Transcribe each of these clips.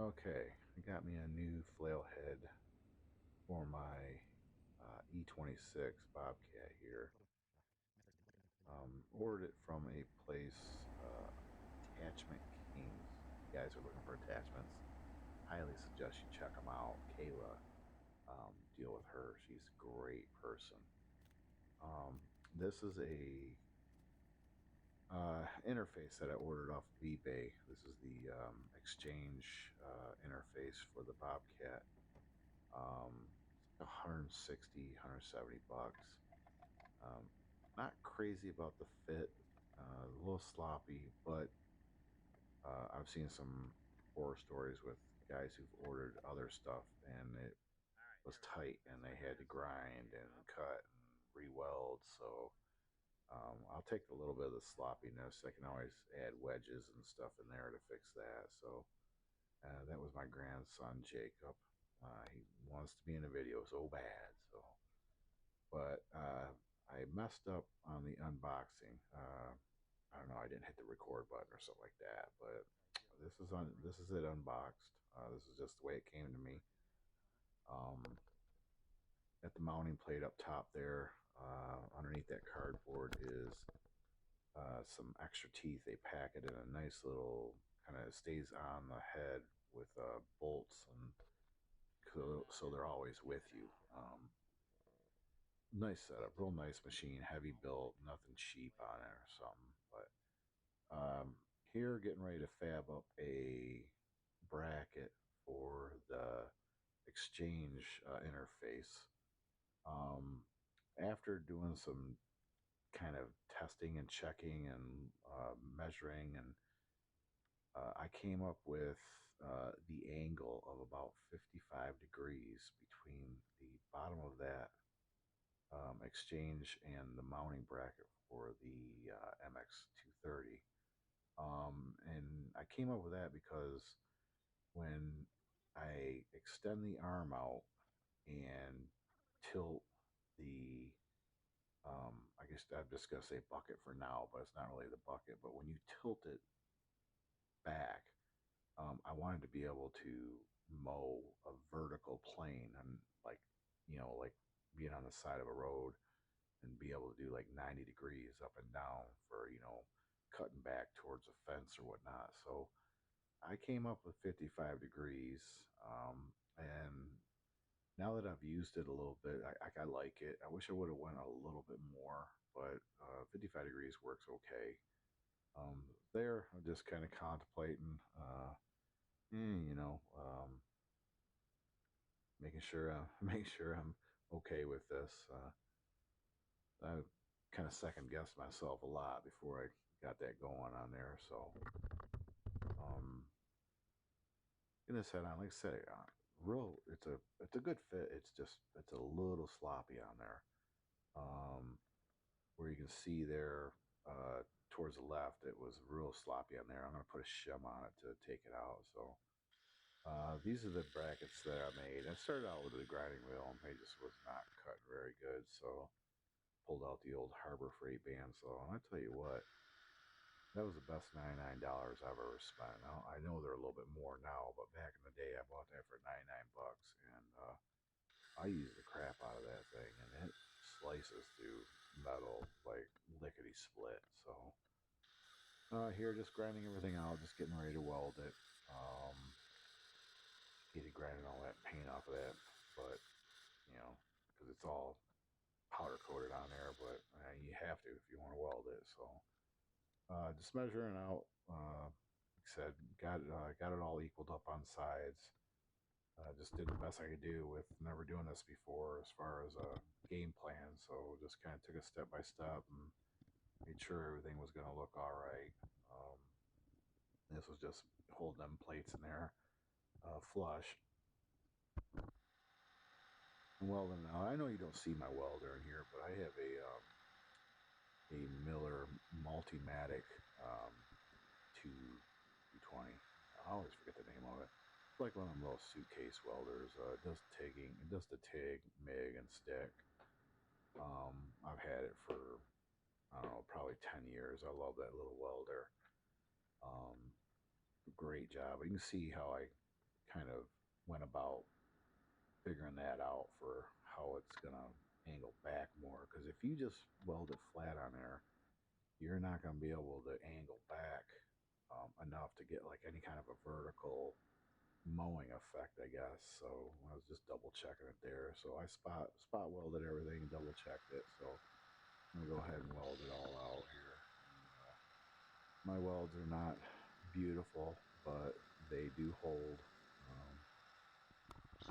Okay, I got me a new flail head for my E26 Bobcat here. Ordered it from a place, Attachment Kings. You guys are looking for attachments, highly suggest you check them out. Kayla, deal with her. She's a great person. This is a interface that I ordered off of eBay. This is the exchange interface for the Bobcat. It's like 160, 170 bucks. Um, Not crazy about the fit, a little sloppy, but I've seen some horror stories with guys who've ordered other stuff and it was tight and they had to grind and cut and re-weld. So I'll take a little bit of the sloppiness. I can always add wedges and stuff in there to fix that. So that was my grandson Jacob. He wants to be in a video so bad. So, but I messed up on the unboxing. I don't know. I didn't hit the record button or something like that. But this is it unboxed. This is just the way it came to me. Um, at the mounting plate up top there, underneath that cardboard is some extra teeth. They pack it in a nice little kind of stays on the head with bolts, and so they're always with you. Nice setup, real nice machine, heavy built, nothing cheap on it or something. But here, getting ready to fab up a bracket for the exchange interface. Um, After doing some kind of testing and checking and measuring, and I came up with the angle of about 55 degrees between the bottom of that exchange and the mounting bracket for the mx230. And I came up with that because when I extend the arm out and tilt the I guess I'm just going to say bucket for now, but it's not really the bucket. But when you tilt it back, I wanted to be able to mow a vertical plane and like being on the side of a road and be able to do like 90 degrees up and down for, cutting back towards a fence or whatnot. So I came up with 55 degrees. And now that I've used it a little bit, I like it. I wish I would have went a little bit more, but 55 degrees works okay. There, I'm just kind of contemplating, making sure make sure I'm okay with this. I kind of second guessed myself a lot before I got that going on there. So, um, getting this head on, like I said, it's a good fit. It's a little sloppy on there. Um, where you can see there towards the left, it was real sloppy on there. I'm going to put a shim on it to take it out. So these are the brackets that I made. I started out with the grinding wheel, and they just was not cut very good. So pulled out the old Harbor Freight bandsaw, and I tell you what, that was the best $99 I've ever spent. Now, I know they're a little bit more now, but back in the day, I bought that for 99 bucks, and I use the crap out of that thing, and it slices through metal like lickety split. So here, just grinding everything out, just getting ready to weld it. Getting grinding all that paint off of that, but because it's all powder coated on there, but you have to if you want to weld it. So just measuring out. Like I said, got it all equaled up on sides. Just did the best I could do with never doing this before as far as a game plan. So just kind of took it step by step and made sure everything was going to look all right. Um, this was just holding them plates in there flush. Welding now. I know you don't see my welder in here, but I have a Miller Multimatic 220. I always forget the name of it. It's like one of them little suitcase welders. It does tigging. It does the TIG, MIG, and stick. I've had it for, I don't know, probably 10 years. I love that little welder. Um, Great job. You can see how I kind of went about figuring that out for how it's gonna angle back more. Because if you just weld it flat on there, you're not gonna be able to angle back enough to get like any kind of a vertical mowing effect, I guess. So I was just double checking it there. So I spot welded everything and double checked it. So I'm gonna go ahead and weld it all out here. And, my welds are not beautiful, but they do hold.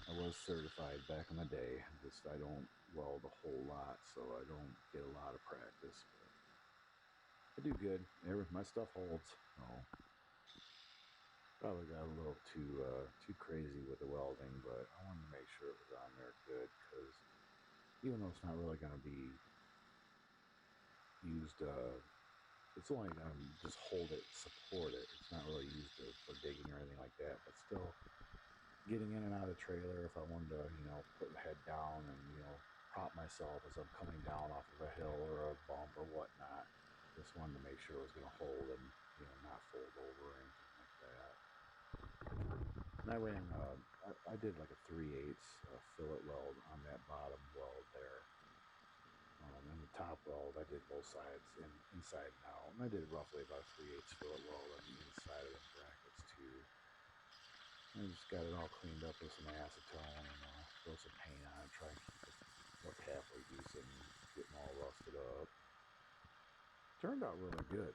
I was certified back in the day. Just I don't weld a whole lot, so I don't get a lot of practice. But I do good. My stuff holds. So probably got a little too crazy with the welding, but I wanted to make sure it was on there good, because even though it's not really going to be used, it's only going to just hold it, support it. It's not really used for digging or anything like that, but still getting in and out of the trailer if I wanted to, put the head down and, prop myself as I'm coming down off of a hill or a bump or whatnot. Just wanted to make sure it was going to hold and, not fold over or anything like that. And I ran, I did like a 3/8 fillet weld on that bottom weld there. And the top weld, I did both sides, inside and out. And I did roughly about a 3/8 fillet weld on the inside of the brackets too. I just got it all cleaned up with some acetone and throw some paint on it, try and keep it look halfway decent and getting all rusted up. Turned out really good.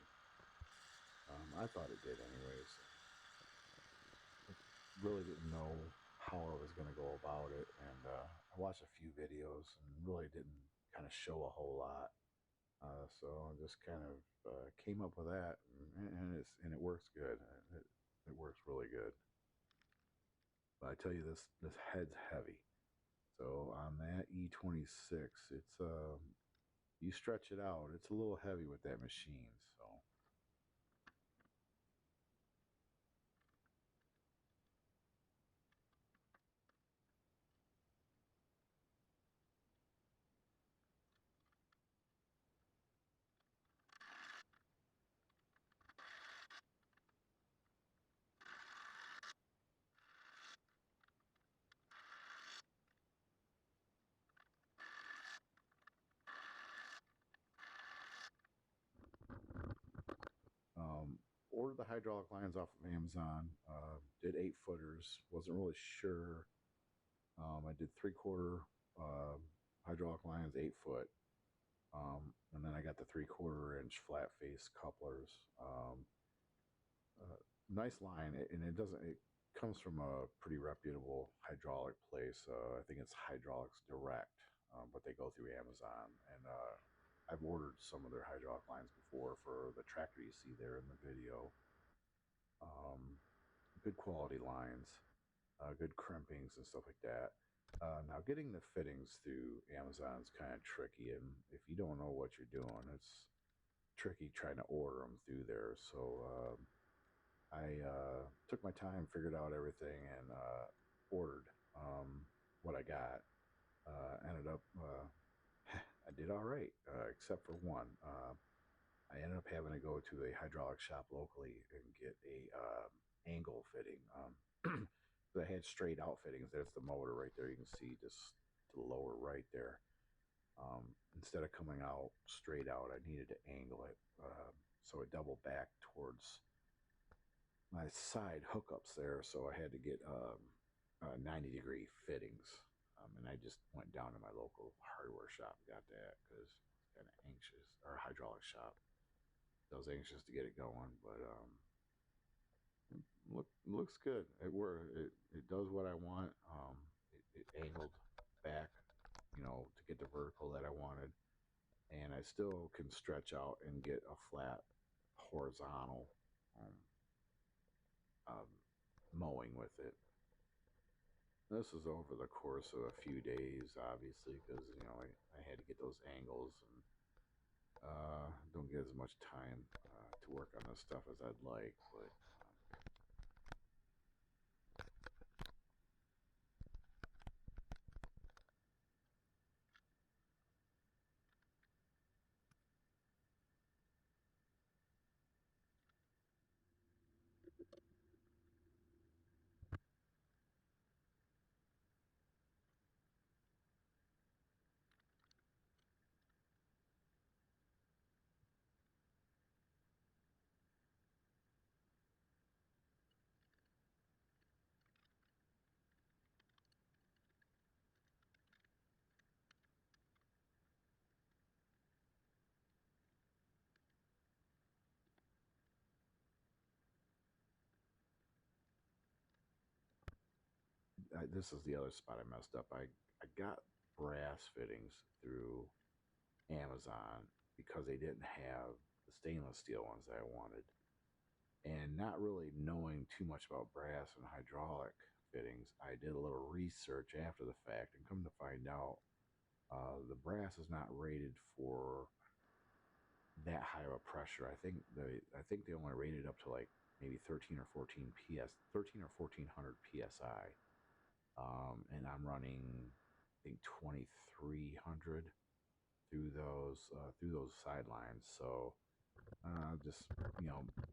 I thought it did anyways. Really didn't know how I was going to go about it, and I watched a few videos and really didn't kind of show a whole lot. So I just kind of came up with that, and it works good. It works really good. But I tell you, this head's heavy. So on that E26, it's you stretch it out, it's a little heavy with that machine. So ordered the hydraulic lines off of Amazon. Did 8-footers. Wasn't really sure. I did 3/4 hydraulic lines, 8-foot. And then I got the 3/4 inch flat face couplers. Nice line, and it doesn't. It comes from a pretty reputable hydraulic place. I think it's Hydraulics Direct, but they go through Amazon. And I've ordered some of their hydraulic lines before for the tractor you see there in the video. Good quality lines, good crimpings and stuff like that. Now, getting the fittings through Amazon is kind of tricky, and if you don't know what you're doing, it's tricky trying to order them through there. So I took my time, figured out everything, and ordered what I got. Ended up, I did all right, except for one. I ended up having to go to a hydraulic shop locally and get a angle fitting. I had straight out fittings. There's the motor right there. You can see just to the lower right there. Instead of coming out straight out, I needed to angle it. So it doubled back towards my side hookups there. So I had to get 90-degree fittings. And I just went down to my local hardware shop and got that because I was kind of anxious, or hydraulic shop. I was anxious to get it going, but looks good. It does what I want. It angled back, to get the vertical that I wanted, and I still can stretch out and get a flat horizontal um, um, mowing with it. This is over the course of a few days, obviously, because I had to get those angles, and don't get as much time to work on this stuff as I'd like, but. this is the other spot I messed up. I got brass fittings through Amazon because they didn't have the stainless steel ones that I wanted. And not really knowing too much about brass and hydraulic fittings, I did a little research after the fact and come to find out the brass is not rated for that high of a pressure. I think they only rated up to like maybe 13 or 1400 psi. And I'm running I think 2300 through those sidelines. So just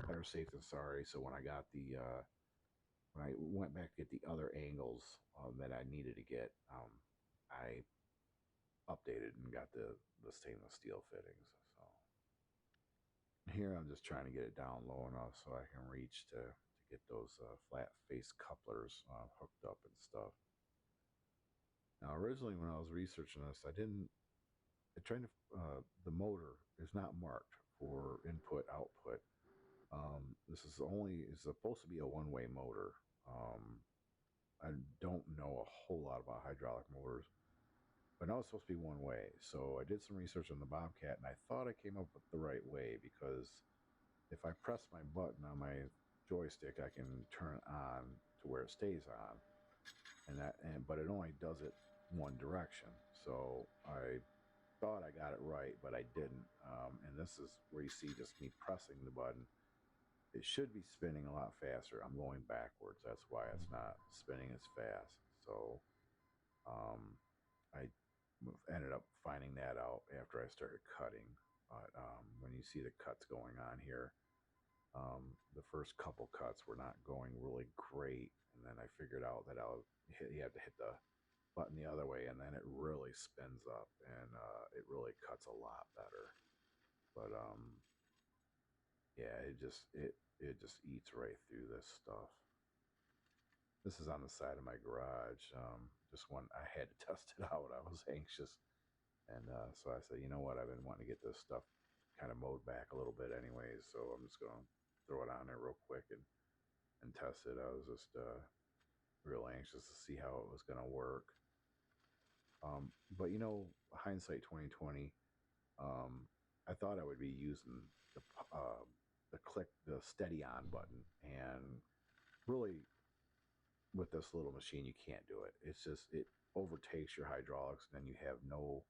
better safe than sorry. So when I got when I went back to get the other angles that I needed to get, I updated and got the stainless steel fittings. So here I'm just trying to get it down low enough so I can reach to get those flat face couplers hooked up and stuff. Now, originally when I was researching this, the motor is not marked for input output. It's supposed to be a one-way motor. I don't know a whole lot about hydraulic motors, but now it's supposed to be one way. So I did some research on the Bobcat, and I thought I came up with the right way because if I press my button on my joystick, I can turn it on to where it stays on, but it only does it one direction. So I thought I got it right, but I didn't. And this is where you see just me pressing the button. It should be spinning a lot faster. I'm going backwards. That's why it's not spinning as fast. So I ended up finding that out after I started cutting. But when you see the cuts going on here, the first couple cuts were not going really great. And then I figured out that you have to hit the button the other way, and then it really spins up, and it really cuts a lot better. But yeah, it just eats right through this stuff. This is on the side of my garage. Just one, I had to test it out. I was anxious, and so I said, you know what, I've been wanting to get this stuff kind of mowed back a little bit, anyways. So I'm just gonna throw it on there real quick and test it. I was just real anxious to see how it was gonna work. But hindsight 2020. I thought I would be using the steady on button, and really with this little machine you can't do it. It's just it overtakes your hydraulics, and then you have no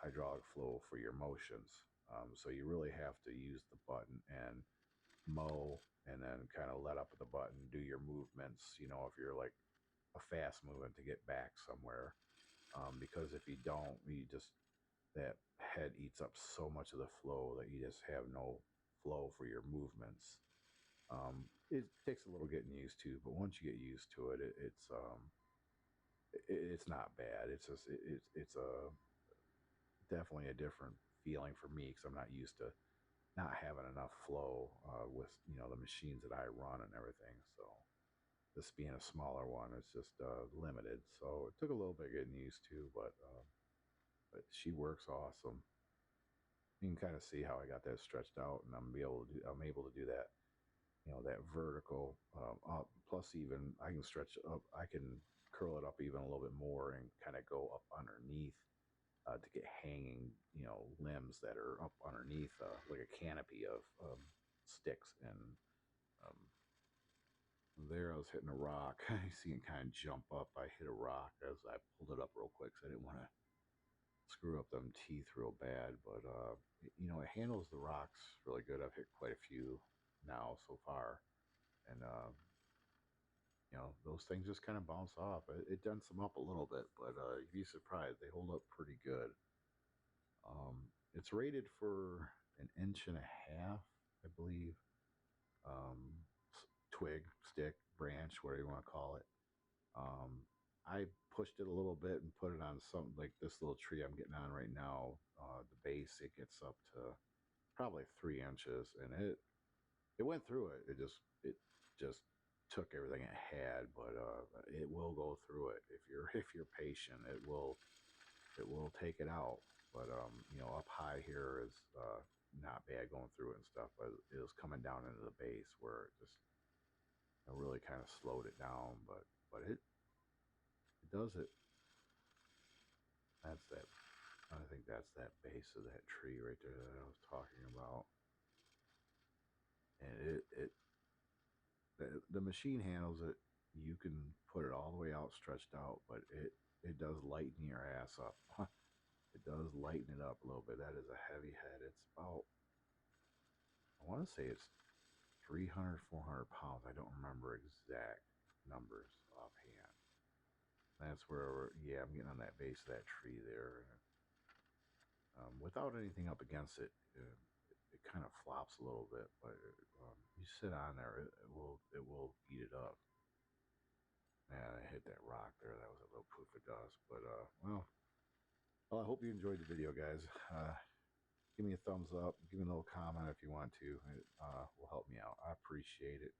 hydraulic flow for your motions. So you really have to use the button and mow, and then kind of let up the button, do your movements. If you're like a fast movement to get back somewhere, because if you don't, that head eats up so much of the flow that you just have no flow for your movements. It takes a little getting used to, but once you get used to it, it's not bad. It's a definitely a different feeling for me because I'm not used to not having enough flow with the machines that I run and everything. So this being a smaller one, it's just limited. So it took a little bit getting used to, but she works awesome. You can kind of see how I got that stretched out, and I'm able to do that, that vertical up. Plus, even I can stretch up. I can curl it up even a little bit more and kind of go up underneath to get hanging, limbs that are up underneath, like a canopy of sticks. And um, there, I was hitting a rock. I see it kind of jump up. I hit a rock as I pulled it up real quick, so I didn't want to screw up them teeth real bad, but it handles the rocks really good. I've hit quite a few now so far, and those things just kind of bounce off. It dents them up a little bit, but you'd be surprised, they hold up pretty good. It's rated for an inch and a half, I believe. um, Twig, stick, branch, whatever you want to call it. I pushed it a little bit and put it on something like this little tree I'm getting on right now. The base, it gets up to probably 3 inches, and it went through it. It just took everything it had, but it will go through it if you're patient. It will take it out. But up high here is not bad going through it and stuff. But it was coming down into the base where it just really kind of slowed it down. But does it. That's that. I think that's that base of that tree right there that I was talking about. And the machine handles it. You can put it all the way out, stretched out, but it does lighten your ass up. It does lighten it up a little bit. That is a heavy head. It's about, I want to say it's 300, 400 pounds. I don't remember exact numbers offhand. That's where, yeah, I'm getting on that base of that tree there. Without anything up against it, it kind of flops a little bit, but you sit on there, it will eat it up. Man, I hit that rock there. That was a little poof of dust. But well, I hope you enjoyed the video, guys. Give me a thumbs up. Give me a little comment if you want to. It will help me out. I appreciate it.